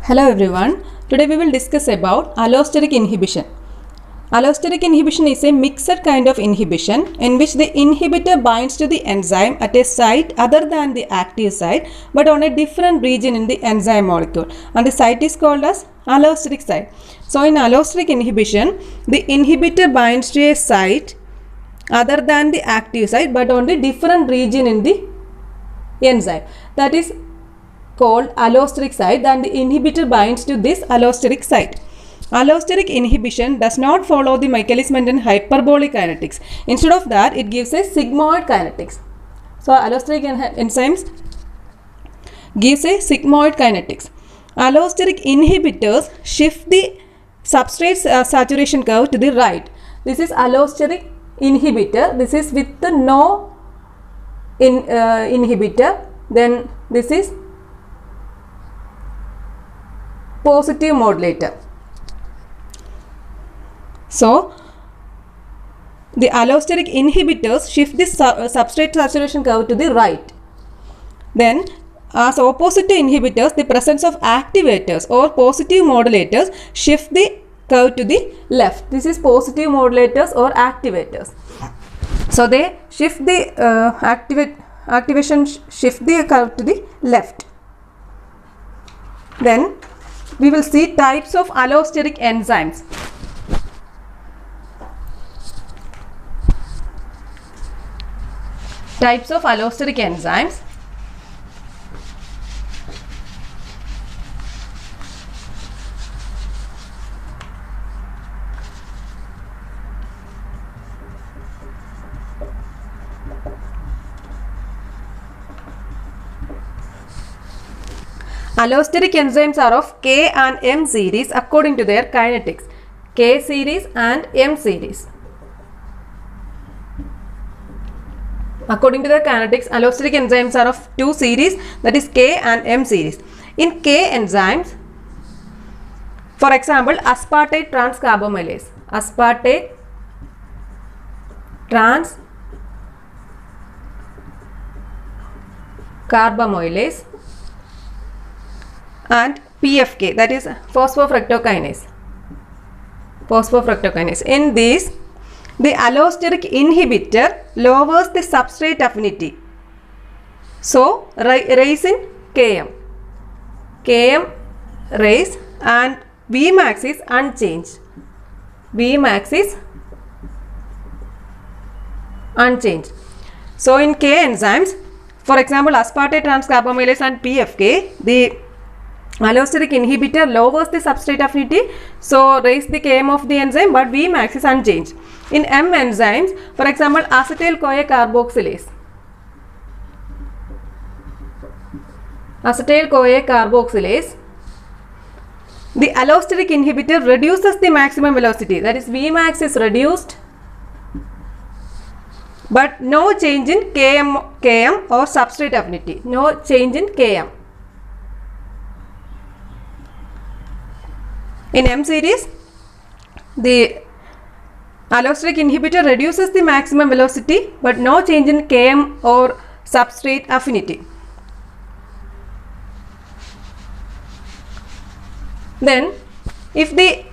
Hello everyone. Today we will discuss about allosteric inhibition. Allosteric inhibition is a mixed kind of inhibition in which the inhibitor binds to the enzyme at a site other than the active site but on a different region in the enzyme molecule, and the site is called as allosteric site. So in allosteric inhibition, the inhibitor binds to a site other than the active site but on the different region in the enzyme, that is called allosteric site, and the inhibitor binds to this allosteric site. Allosteric inhibition does not follow the Michaelis-Menten hyperbolic kinetics. Instead of that, it gives a sigmoid kinetics. So allosteric enzymes gives a sigmoid kinetics. Allosteric inhibitors shift the substrate saturation curve to the right. This is allosteric inhibitor. This is with the no inhibitor. Then this is positive modulator. So the allosteric inhibitors shift the substrate saturation curve to the right. Then as opposite to inhibitors, the presence of activators or positive modulators shift the curve to the left. This is positive modulators or activators. So they shift the activation shift the curve to the left. Then we will see types of allosteric enzymes. Types of allosteric enzymes. Allosteric enzymes are of K and M series according to their kinetics. K series and M series. According to their kinetics, allosteric enzymes are of two series, that is K and M series. In K enzymes, for example, aspartate transcarbamylase. Aspartate transcarbamylase and PFK, that is phosphofructokinase. In this, the allosteric inhibitor lowers the substrate affinity. So rise in Km. Km rise and Vmax is unchanged. So in K enzymes, for example, aspartate transcarbamylase and PFK, the allosteric inhibitor lowers the substrate affinity, so raise the Km of the enzyme, but Vmax is unchanged. In M enzymes, for example, acetyl-CoA carboxylase. The allosteric inhibitor reduces the maximum velocity, that is Vmax is reduced, but no change in Km or substrate affinity. No change in Km. In M series, the allosteric inhibitor reduces the maximum velocity but no change in Km or substrate affinity. Then, if the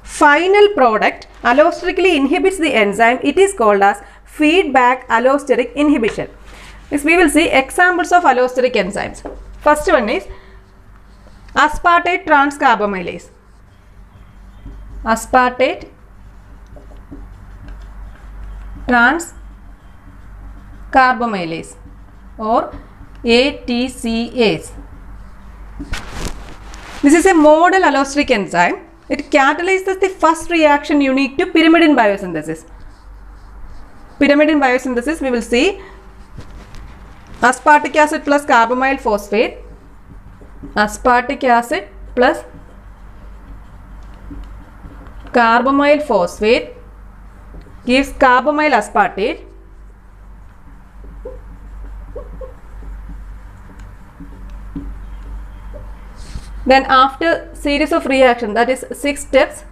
final product allosterically inhibits the enzyme, it is called as feedback allosteric inhibition. This we will see examples of allosteric enzymes. First one is aspartate transcarbamylase. Aspartate transcarbamylase or ATCase. This is a model allosteric enzyme. It catalyzes the first reaction unique to pyrimidine biosynthesis. Pyrimidine biosynthesis, we will see aspartic acid plus carbamyl phosphate. Aspartic acid plus carbamyl phosphate gives carbamyl aspartate. Then after series of reaction, that is 6 steps,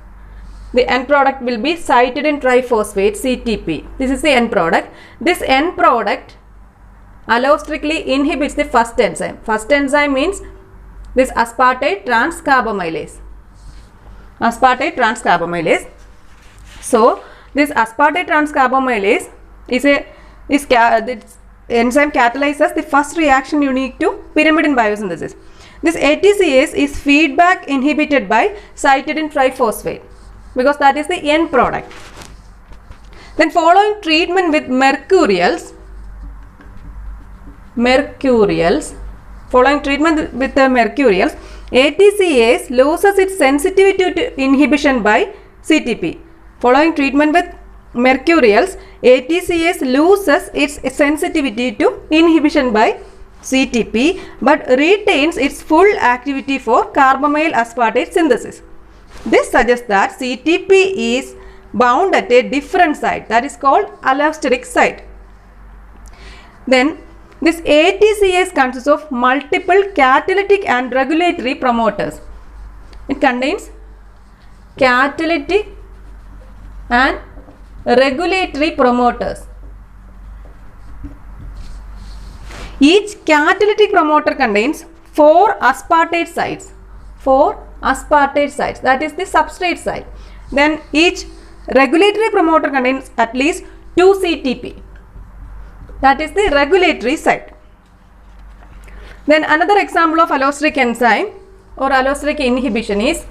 the end product will be cytidine triphosphate CTP. This is the end product. This end product allosterically inhibits the first enzyme. First enzyme means this aspartate transcarbamylase. Aspartate transcarbamylase. So this aspartate transcarbamylase this enzyme catalyzes the first reaction unique to pyrimidine biosynthesis. This ATCase is feedback inhibited by cytidine triphosphate because that is the end product. Then following treatment with mercurials, following treatment with the mercurials, ATCase loses its sensitivity to inhibition by CTP. Following treatment with mercurials, ATCase loses its sensitivity to inhibition by CTP but retains its full activity for carbamyl aspartate synthesis. This suggests that CTP is bound at a different site, that is called allosteric site. Then this ATCase consists of multiple catalytic and regulatory promoters. It contains catalytic and regulatory promoters. Each catalytic promoter contains 4 aspartate sites. 4 aspartate sites, that is the substrate site. Then each regulatory promoter contains at least 2 CTP. That is the regulatory site. Then another example of allosteric enzyme or allosteric inhibition is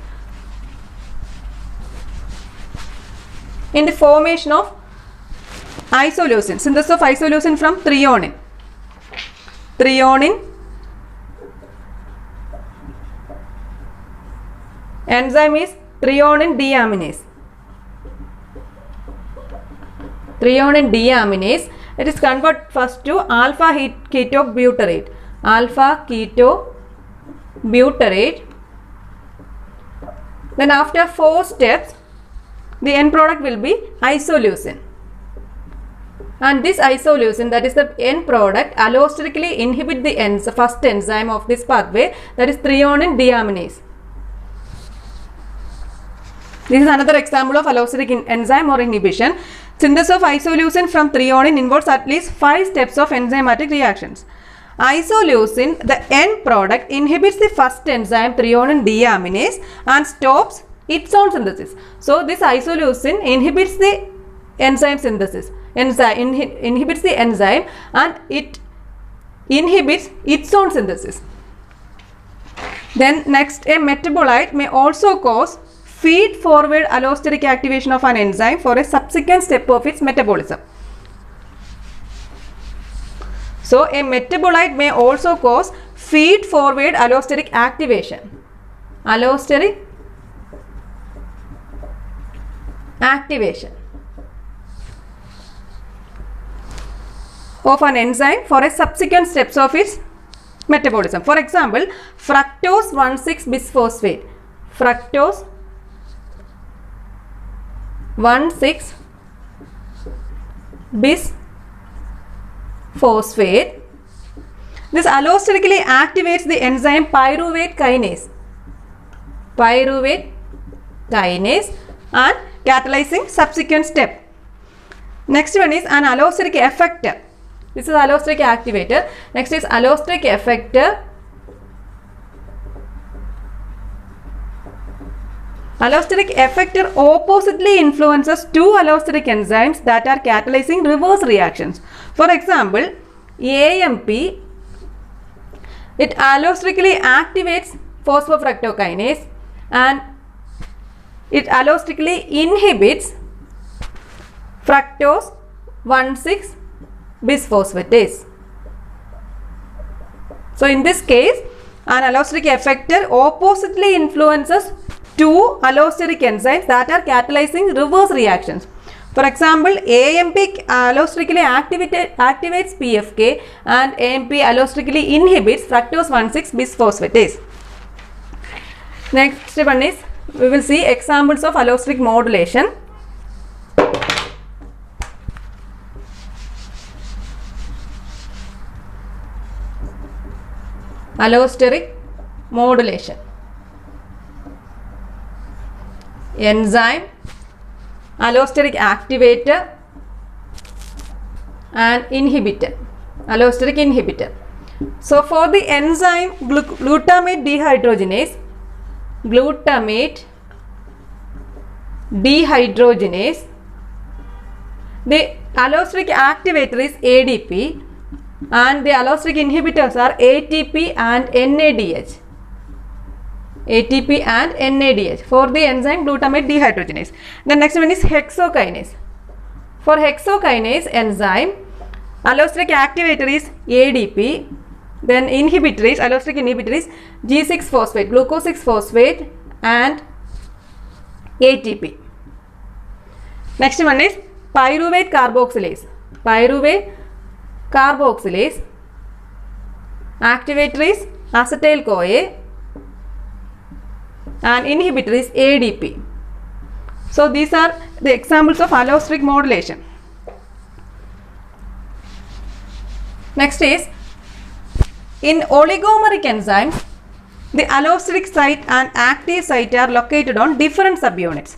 in the formation of isoleucine, synthesis of isoleucine from threonine. Threonine enzyme is threonine deaminase. Threonine deaminase, it is converted first to alpha ketobutyrate. Alpha ketobutyrate. Then after 4 steps, the end product will be isoleucine. And this isoleucine, that is the end product, allosterically inhibit the first enzyme of this pathway, that is threonine deaminase. This is another example of allosteric enzyme or inhibition. Synthesis of isoleucine from threonine involves at least 5 steps of enzymatic reactions. Isoleucine, the end product, inhibits the first enzyme threonine deaminase and stops its own synthesis. So this isoleucine inhibits the enzyme synthesis. Inhibits the enzyme and it inhibits its own synthesis. Then next, a metabolite may also cause feed forward allosteric activation of an enzyme for a subsequent step of its metabolism. So a metabolite may also cause feed forward allosteric activation. Allosteric activation of an enzyme for a subsequent steps of its metabolism. For example, fructose 1,6-bisphosphate. Fructose 1,6-bisphosphate. This allosterically activates the enzyme pyruvate kinase. Pyruvate kinase and catalyzing subsequent step. Next one is an allosteric effector. This is allosteric activator. Next is allosteric effector. Allosteric effector oppositely influences 2 allosteric enzymes that are catalyzing reverse reactions. For example, AMP, it allosterically activates phosphofructokinase and it allosterically inhibits fructose 1,6-bisphosphatase. So in this case, an allosteric effector oppositely influences 2 allosteric enzymes that are catalyzing reverse reactions. For example, AMP allosterically activates PFK and AMP allosterically inhibits fructose 1,6-bisphosphatase. Next one is, we will see examples of allosteric modulation. Allosteric modulation. Enzyme, allosteric activator and inhibitor. Allosteric inhibitor. So for the enzyme glutamate dehydrogenase, the allosteric activator is ADP and the allosteric inhibitors are ATP and NADH. ATP and NADH for the enzyme glutamate dehydrogenase. The next one is hexokinase. For hexokinase enzyme, allosteric activator is ADP, then allosteric inhibitor is G6-phosphate, glucose 6-phosphate and ATP. Next one is pyruvate carboxylase. Activator is acetyl-CoA and inhibitor is ADP. So these are the examples of allosteric modulation. Next is, in oligomeric enzymes, the allosteric site and active site are located on different subunits.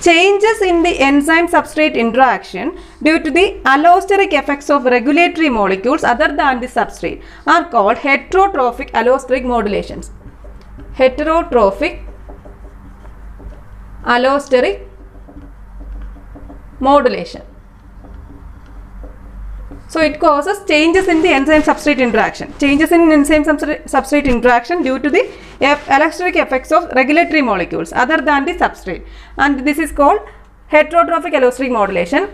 Changes in the enzyme substrate interaction due to the allosteric effects of regulatory molecules other than the substrate are called heterotrophic allosteric modulations. Heterotrophic allosteric modulation. So it causes changes in the enzyme substrate interaction. Changes in enzyme substrate interaction due to the allosteric effects of regulatory molecules other than the substrate. And this is called heterotrophic allosteric modulation.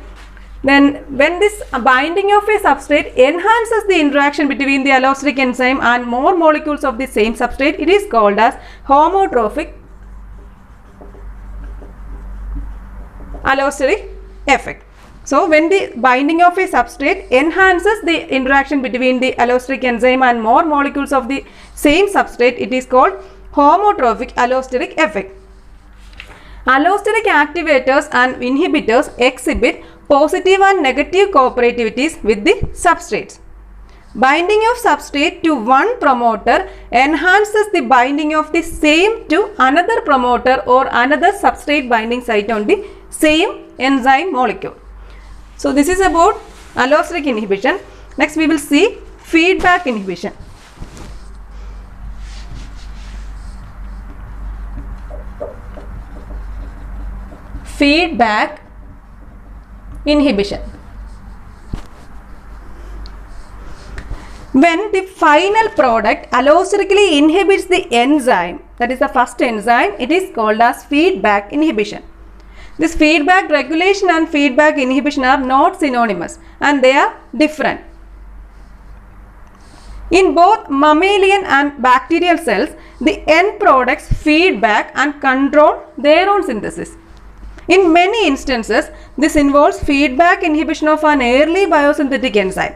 Then when this binding of a substrate enhances the interaction between the allosteric enzyme and more molecules of the same substrate, it is called as homotrophic allosteric effect. So when the binding of a substrate enhances the interaction between the allosteric enzyme and more molecules of the same substrate, it is called homotrophic allosteric effect. Allosteric activators and inhibitors exhibit positive and negative cooperativities with the substrates. Binding of substrate to one promoter enhances the binding of the same to another promoter or another substrate binding site on the same enzyme molecule. So this is about allosteric inhibition. Next we will see feedback inhibition. Feedback inhibition. When the final product allosterically inhibits the enzyme, that is the first enzyme, it is called as feedback inhibition. This feedback regulation and feedback inhibition are not synonymous and they are different. In both mammalian and bacterial cells, the end products feedback and control their own synthesis. In many instances, this involves feedback inhibition of an early biosynthetic enzyme.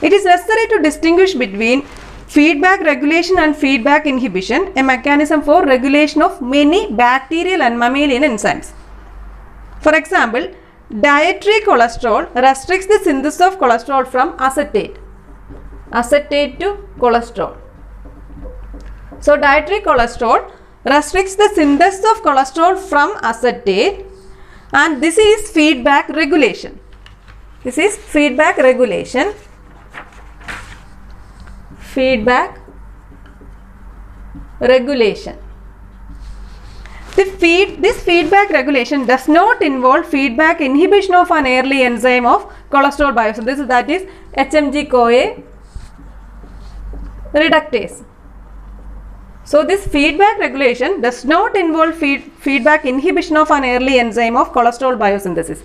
It is necessary to distinguish between feedback regulation and feedback inhibition, a mechanism for regulation of many bacterial and mammalian enzymes. For example, dietary cholesterol restricts the synthesis of cholesterol from acetate to cholesterol. So dietary cholesterol restricts the synthesis of cholesterol from acetate, and this is feedback regulation. This is feedback regulation. Feedback regulation. This feedback regulation does not involve feedback inhibition of an early enzyme of cholesterol biosynthesis, that is HMG-CoA reductase. So this feedback regulation does not involve feedback inhibition of an early enzyme of cholesterol biosynthesis.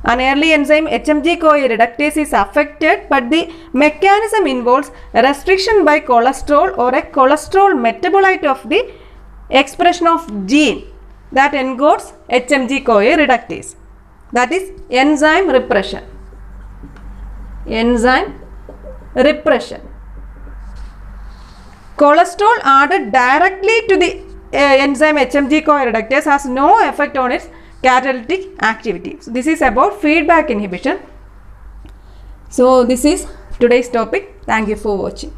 An early enzyme HMG-CoA reductase is affected, but the mechanism involves restriction by cholesterol or a cholesterol metabolite of the expression of gene that encodes HMG-CoA reductase. That is enzyme repression. Enzyme repression. Cholesterol added directly to the enzyme HMG-CoA reductase has no effect on its catalytic activity. So this is about feedback inhibition. So this is today's topic. Thank you for watching.